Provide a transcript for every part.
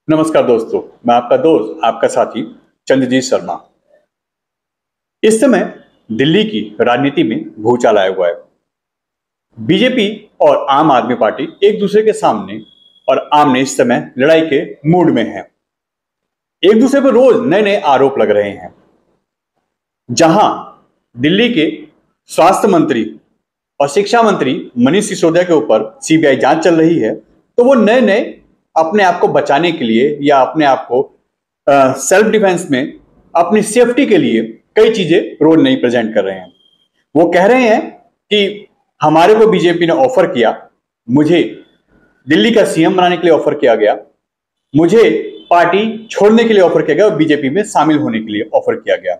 नमस्कार दोस्तों, मैं आपका दोस्त आपका साथी चंद्रजीत शर्मा। इस समय दिल्ली की राजनीति में भूचाल आया हुआ है। बीजेपी और आम आदमी पार्टी एक दूसरे के सामने और आमने इस समय लड़ाई के मूड में हैं। एक दूसरे पर रोज नए नए आरोप लग रहे हैं। जहां दिल्ली के स्वास्थ्य मंत्री और शिक्षा मंत्री मनीष सिसोदिया के ऊपर सीबीआई जांच चल रही है, तो वो नए नए अपने आप को बचाने के लिए या अपने आप को सेल्फ डिफेंस में अपनी सेफ्टी के लिए कई चीजें रोल नहीं प्रेजेंट कर रहे हैं। वो कह रहे हैं कि हमारे को बीजेपी ने ऑफर किया, मुझे दिल्ली का सीएम बनाने के लिए ऑफर किया गया, मुझे पार्टी छोड़ने के लिए ऑफर किया गया और बीजेपी में शामिल होने के लिए ऑफर किया गया।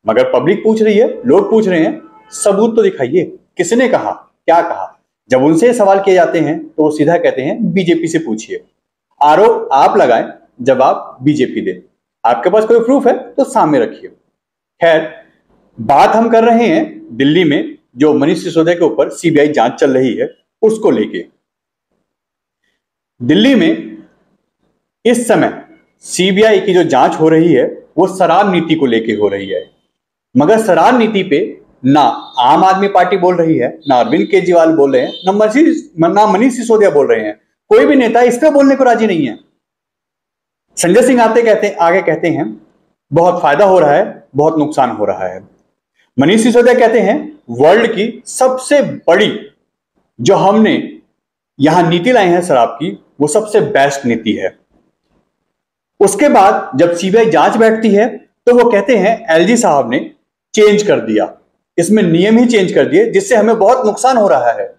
मगर पब्लिक पूछ रही है, लोग पूछ रहे हैं, सबूत तो दिखाइए, किसने कहा, क्या कहा। जब उनसे सवाल किए जाते हैं तो वो सीधा कहते हैं बीजेपी से पूछिए। आरोप आप लगाएं, जवाब बीजेपी दे। आपके पास कोई प्रूफ है तो सामने रखिए। खैर, बात हम कर रहे हैं दिल्ली में जो मनीष सिसोदिया के ऊपर सीबीआई जांच चल रही है उसको लेके। दिल्ली में इस समय सीबीआई की जो जांच हो रही है वो शराब नीति को लेके हो रही है। मगर शराब नीति पे ना आम आदमी पार्टी बोल रही है, ना अरविंद केजरीवाल बोल रहे हैं, ना मनीष सिसोदिया बोल रहे हैं। कोई भी नेता इस पे बोलने को राजी नहीं है। संजय सिंह आगे कहते हैं बहुत फायदा हो रहा है, बहुत नुकसान हो रहा है। मनीष सिसोदिया कहते हैं वर्ल्ड की सबसे बड़ी जो हमने यहां नीति लाई है शराब की, वो सबसे बेस्ट नीति है। उसके बाद जब सीबीआई जांच बैठती है तो वो कहते हैं एलजी साहब ने चेंज कर दिया, इसमें नियम ही चेंज कर दिए जिससे हमें बहुत नुकसान हो रहा है।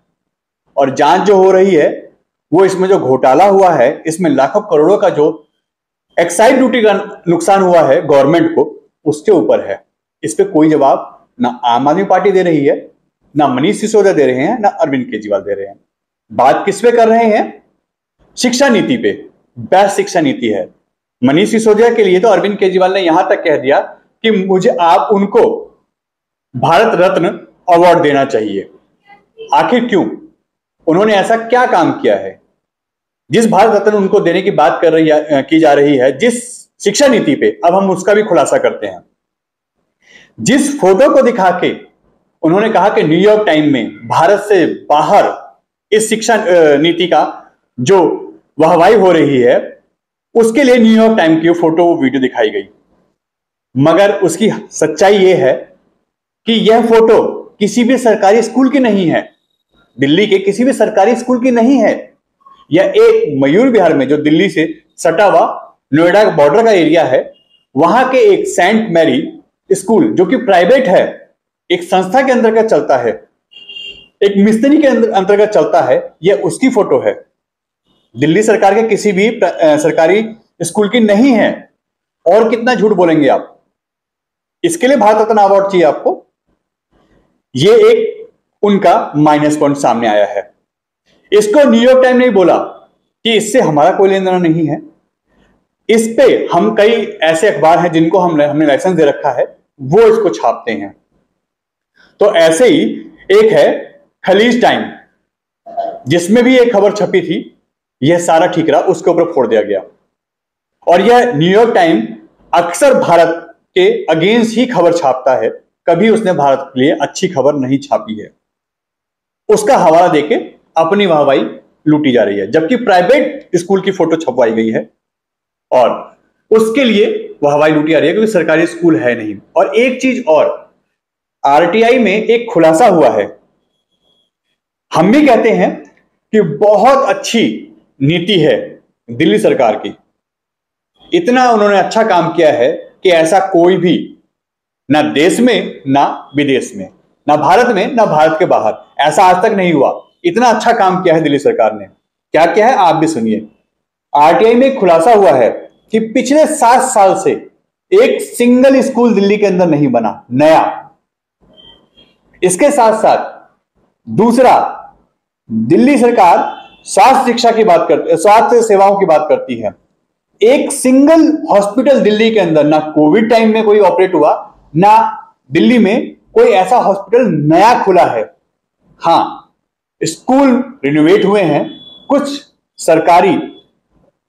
और जांच जो हो रही है वो इसमें जो घोटाला हुआ है, इसमें लाखों करोड़ों का जो एक्साइज ड्यूटी का नुकसान हुआ है गवर्नमेंट को, उसके ऊपर है। इस पे कोई जवाब ना आम आदमी पार्टी दे रही है, ना मनीष सिसोदिया दे रहे हैं, ना अरविंद केजरीवाल दे रहे हैं। बात किस पे कर रहे हैं? शिक्षा नीति पे। बेस्ट शिक्षा नीति है। मनीष सिसोदिया के लिए तो अरविंद केजरीवाल ने यहां तक कह दिया कि मुझे आप उनको भारत रत्न अवार्ड देना चाहिए। आखिर क्यों? उन्होंने ऐसा क्या काम किया है जिस भारत रत्न उनको देने की बात की जा रही है जिस शिक्षा नीति पे? अब हम उसका भी खुलासा करते हैं। जिस फोटो को दिखा के उन्होंने कहा कि न्यूयॉर्क टाइम में भारत से बाहर इस शिक्षा नीति का जो वाहवाही हो रही है, उसके लिए न्यूयॉर्क टाइम की फोटो वीडियो दिखाई गई। मगर उसकी सच्चाई यह है कि यह फोटो किसी भी सरकारी स्कूल की नहीं है, दिल्ली के किसी भी सरकारी स्कूल की नहीं है। यह एक मयूर विहार में, जो दिल्ली से सटा हुआ नोएडा बॉर्डर का एरिया है, वहां के एक सेंट मैरी स्कूल जो कि प्राइवेट है, एक संस्था के अंतर्गत चलता है, एक मिस्त्री के अंतर्गत चलता है, यह उसकी फोटो है। दिल्ली सरकार के किसी भी सरकारी स्कूल की नहीं है। और कितना झूठ बोलेंगे आप? इसके लिए भारत रत्न अवार्ड चाहिए आपको? यह एक उनका माइनस पॉइंट सामने आया है। इसको न्यूयॉर्क टाइम ने बोला कि इससे हमारा कोई लेना देना नहीं है। इस पे हम कई ऐसे अखबार हैं जिनको हमने लाइसेंस दे रखा है, वो इसको छापते हैं। तो ऐसे ही एक है खलीज टाइम, जिसमें भी एक खबर छपी थी, यह सारा ठीकरा उसके ऊपर फोड़ दिया गया। और यह न्यूयॉर्क टाइम अक्सर भारत के अगेंस्ट ही खबर छापता है, कभी उसने भारत के लिए अच्छी खबर नहीं छापी है। उसका हवाला देके अपनी वाहवाही लूटी जा रही है, जबकि प्राइवेट स्कूल की फोटो छपवाई गई है और उसके लिए वाहवाही लूटी जा रही है क्योंकि सरकारी स्कूल है नहीं। और एक चीज और, आरटीआई में एक खुलासा हुआ है। हम भी कहते हैं कि बहुत अच्छी नीति है दिल्ली सरकार की, इतना उन्होंने अच्छा काम किया है कि ऐसा कोई भी ना देश में ना विदेश में, ना भारत में ना भारत के बाहर, ऐसा आज तक नहीं हुआ। इतना अच्छा काम किया है दिल्ली सरकार ने। क्या क्या है आप भी सुनिए। आरटीआई में खुलासा हुआ है कि पिछले 7 साल से एक सिंगल स्कूल दिल्ली के अंदर नहीं बना नया। इसके साथ साथ दूसरा, दिल्ली सरकार स्वास्थ्य सेवाओं की बात करती है। एक सिंगल हॉस्पिटल दिल्ली के अंदर ना कोविड टाइम में कोई ऑपरेट हुआ, ना दिल्ली में कोई ऐसा हॉस्पिटल नया खुला है। हां, स्कूल रिनोवेट हुए हैं, कुछ सरकारी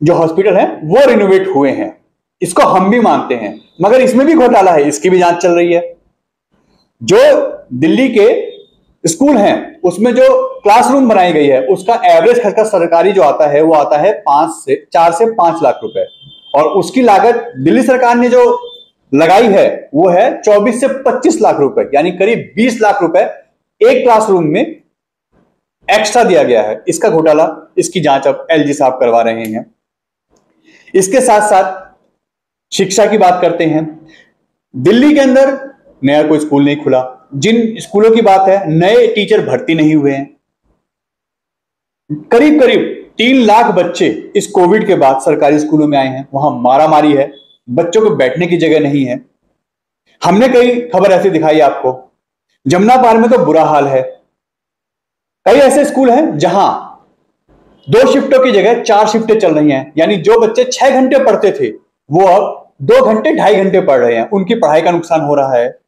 जो हॉस्पिटल है वो रिनोवेट हुए हैं, इसको हम भी मानते हैं, मगर इसमें भी घोटाला है, इसकी भी जांच चल रही है। जो दिल्ली के स्कूल हैं उसमें जो क्लासरूम बनाई गई है उसका एवरेज खर्चा सरकारी जो आता है वो आता है 4 से 5 लाख रुपए, और उसकी लागत दिल्ली सरकार ने जो लगाई है वो है 24 से 25 लाख रुपए, यानी करीब 20 लाख रुपए एक क्लासरूम में एक्स्ट्रा दिया गया है। इसका घोटाला, इसकी जांच अब एलजी साहब करवा रहे हैं। इसके साथ साथ शिक्षा की बात करते हैं। दिल्ली के अंदर नया कोई स्कूल नहीं खुला, जिन स्कूलों की बात है नए टीचर भर्ती नहीं हुए हैं। करीब करीब 3 लाख बच्चे इस कोविड के बाद सरकारी स्कूलों में आए हैं, वहां मारामारी है, बच्चों को बैठने की जगह नहीं है। हमने कई खबर ऐसी दिखाई आपको, जमुना पार में तो बुरा हाल है। कई ऐसे स्कूल हैं जहां 2 शिफ्टों की जगह 4 शिफ्टें चल रही हैं, यानी जो बच्चे 6 घंटे पढ़ते थे वो अब 2 घंटे 2.5 घंटे पढ़ रहे हैं, उनकी पढ़ाई का नुकसान हो रहा है।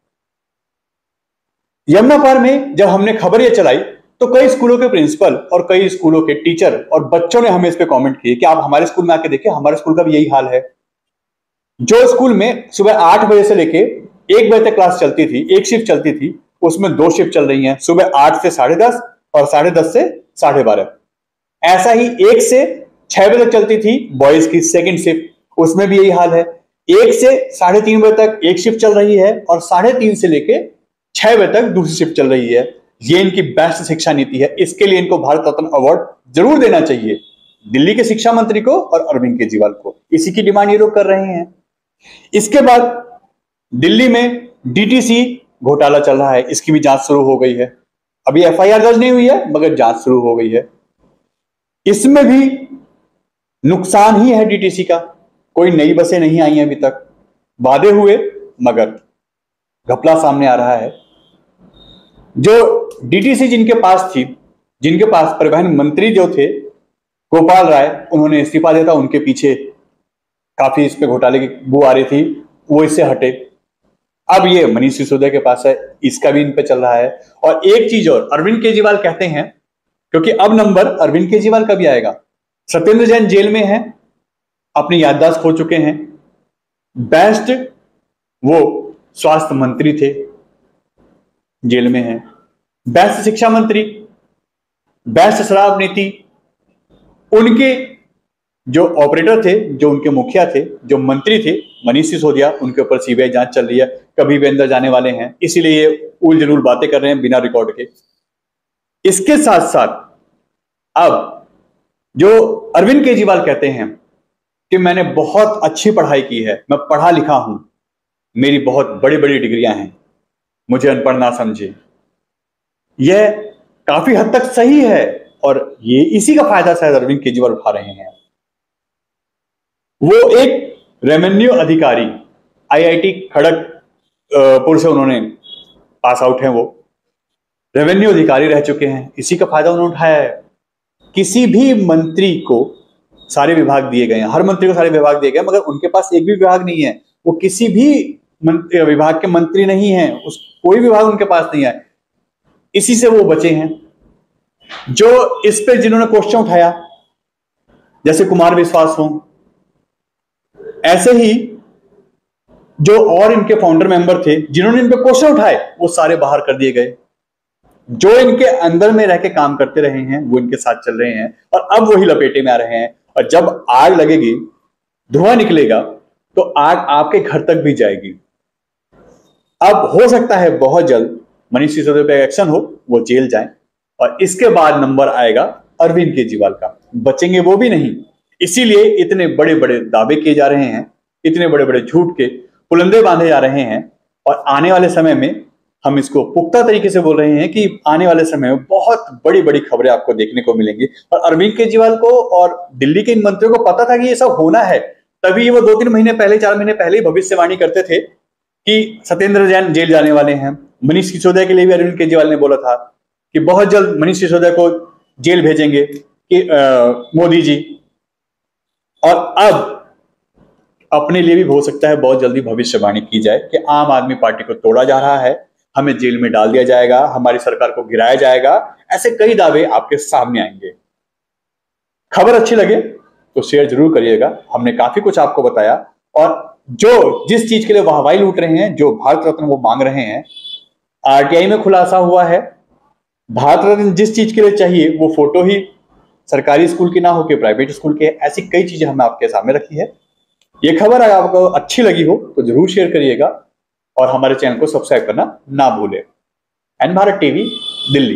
यमुना पार में जब हमने खबर ये चलाई तो कई स्कूलों के प्रिंसिपल और कई स्कूलों के टीचर और बच्चों ने हमें इस पे कमेंट किए कि आप हमारे स्कूल में आके देखिए, हमारे स्कूल का भी यही हाल है। जो स्कूल में सुबह 8 बजे से लेके 1 बजे तक क्लास चलती थी, एक शिफ्ट चलती थी, उसमें 2 शिफ्ट चल रही हैं, सुबह 8 से 10:30 और 10:30 से 12:30। ऐसा ही 1 से 6 बजे तक चलती थी बॉयज की सेकंड शिफ्ट, उसमें भी यही हाल है। 1 से 3:30 बजे तक एक शिफ्ट चल रही है और 3:30 से लेके 6 बजे तक दूसरी शिफ्ट चल रही है। ये इनकी बेस्ट शिक्षा नीति है, इसके लिए इनको भारत रत्न अवार्ड जरूर देना चाहिए, दिल्ली के शिक्षा मंत्री को और अरविंद केजरीवाल को। इसी की डिमांड ये लोग कर रहे हैं। इसके बाद दिल्ली में डीटीसी घोटाला चल रहा है, इसकी भी जांच शुरू हो गई है। अभी एफआईआर दर्ज नहीं हुई है मगर जांच शुरू हो गई है। इसमें भी नुकसान ही है डीटीसी का, कोई नई बसें नहीं आई हैं अभी तक, वादे हुए मगर घपला सामने आ रहा है। जो डीटीसी जिनके पास थी, जिनके पास परिवहन मंत्री जो थे गोपाल राय, उन्होंने इस्तीफा दिया था, उनके पीछे काफी इस पे घोटाले की बू आ रही थी, वो इससे हटे। अब ये मनीष सिसोदिया के पास है, इसका भी इन पे चल रहा है। और एक चीज और, अरविंद केजरीवाल कहते हैं, क्योंकि अब नंबर अरविंद केजरीवाल का भी आएगा। सत्येंद्र जैन जेल में है, अपनी याददाश्त खो चुके हैं। बेस्ट वो स्वास्थ्य मंत्री थे, जेल में हैं। बेस्ट शिक्षा मंत्री, बेस्ट शराब नीति, उनके जो ऑपरेटर थे, जो उनके मुखिया थे, जो मंत्री थे मनीष सिसोदिया, उनके ऊपर सीबीआई जांच चल रही है, कभी भी अंदर जाने वाले हैं, इसीलिए ये उल जलूल बातें कर रहे हैं बिना रिकॉर्ड के। इसके साथ साथ अब जो अरविंद केजरीवाल कहते हैं कि मैंने बहुत अच्छी पढ़ाई की है, मैं पढ़ा लिखा हूं, मेरी बहुत बड़ी बड़ी डिग्रियां हैं, मुझे अनपढ़ ना समझे। यह काफी हद तक सही है और ये इसी का फायदा शायद अरविंद केजरीवाल उठा रहे हैं। वो एक रेवेन्यू अधिकारी, आईआईटी खड़गपुर से उन्होंने पास आउट हैं, वो रेवेन्यू अधिकारी रह चुके हैं, इसी का फायदा उन्होंने उठाया है। किसी भी मंत्री को सारे विभाग दिए गए हैं, हर मंत्री को सारे विभाग दिए गए, मगर उनके पास एक भी विभाग नहीं है, वो किसी भी विभाग के मंत्री नहीं है, कोई विभाग उनके पास नहीं है, इसी से वो बचे हैं। जो इस पे जिन्होंने क्वेश्चन उठाया, जैसे कुमार विश्वास हो, ऐसे ही जो और इनके फाउंडर मेंबर थे जिन्होंने इन पे क्वेश्चन उठाए, वो सारे बाहर कर दिए गए। जो इनके अंदर में रह के काम करते रहे हैं वो इनके साथ चल रहे हैं और अब वही लपेटे में आ रहे हैं। और जब आग लगेगी, धुआं निकलेगा, तो आग आपके घर तक भी जाएगी। अब हो सकता है बहुत जल्द मनीष सिसोदिया पे एक्शन हो, वो जेल जाएं, और इसके बाद नंबर आएगा अरविंद केजरीवाल का। बचेंगे वो भी नहीं, इसीलिए इतने बड़े बड़े दावे किए जा रहे हैं, इतने बड़े बड़े झूठ के पुलंदे बांधे जा रहे हैं। और आने वाले समय में हम इसको पुख्ता तरीके से बोल रहे हैं कि आने वाले समय में बहुत बड़ी बड़ी खबरें आपको देखने को मिलेंगी। और अरविंद केजरीवाल को और दिल्ली के इन मंत्रियों को पता था कि ये सब होना है, तभी वो 2-3 महीने पहले, 4 महीने पहले ही भविष्यवाणी करते थे कि सत्येंद्र जैन जेल जाने वाले हैं। मनीष सिसोदिया के लिए भी अरविंद केजरीवाल ने बोला था कि बहुत जल्द मनीष सिसोदिया को जेल भेजेंगे कि मोदी जी। और अब अपने लिए भी हो सकता है बहुत जल्दी भविष्यवाणी की जाए कि आम आदमी पार्टी को तोड़ा जा रहा है, हमें जेल में डाल दिया जाएगा, हमारी सरकार को गिराया जाएगा। ऐसे कई दावे आपके सामने आएंगे। खबर अच्छी लगे तो शेयर जरूर करिएगा। हमने काफी कुछ आपको बताया, और जो जिस चीज के लिए वाहवाही लूट रहे हैं, जो भारत रत्न वो मांग रहे हैं, आरटीआई में खुलासा हुआ है। भारत रत्न जिस चीज के लिए चाहिए वो फोटो ही सरकारी स्कूल की ना होकर प्राइवेट स्कूल के, ऐसी कई चीजें हमने आपके सामने रखी है। ये खबर अगर आपको अच्छी लगी हो तो जरूर शेयर करिएगा और हमारे चैनल को सब्सक्राइब करना ना भूलें। N Bharat TV, Delhi.